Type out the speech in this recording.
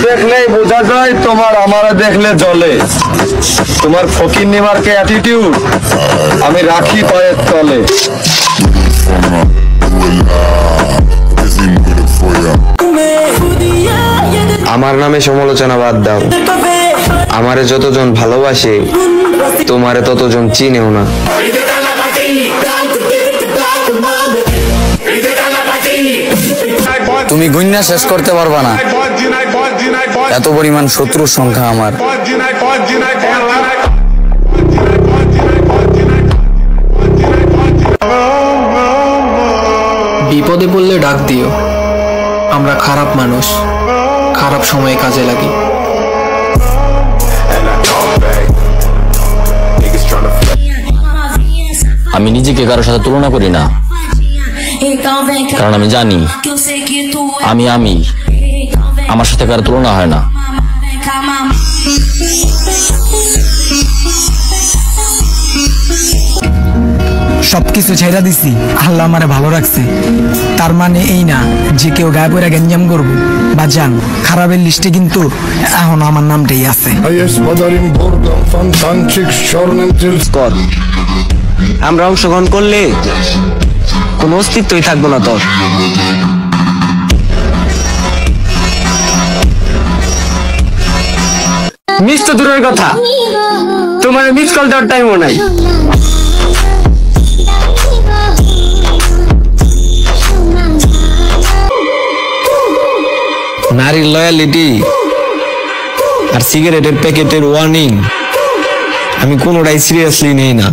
দেখলেই বোঝা যায় তোমার আমারে দেখলে জ্বলে। তোমার ফকিন্নি মার্কে অ্যাটিটিউড আমি রাখি পায়ের তলে। আমার নামে সমালোচনা বাদ দাও। আমারে যতজন ভালোবাসে তোমারে ততজন চিনেও না। তুমি গুণনা শেষ করতে পারবা না, এত পরিমাণ শত্রুর সংখ্যা আমার। বিপদে পড়লে ডাক দিও, আমরা খারাপ মানুষ, খারাপ সময়ে কাজে লাগি। আমি নিজেকে কারোর সাথে তুলনা করি না, কারণ আমি জানি আমি আমার সাথে কারো তুলনা হয় না। সবকিছু ছেড়া দিছি, আল্লাহ আমারে ভালো রাখছে। তার মানে এই না যে কেউ গায়ে পড়ে গেঞ্জাম করবো বা যান খারাপের লিস্টে কিন্তু এখন আমার নামটাই আছে। আমরা অংশগ্রহণ করলে কোনো অস্তিত্বই থাকবো না তোর। মিস তো দূরের কথা, তোমার মিস কল দেওয়ার টাইমও নাই। নারীর লয়ালিটি আর সিগারেটের প্যাকেটের ওয়ার্নিং আমি কোনোটাই সিরিয়াসলি নেই না।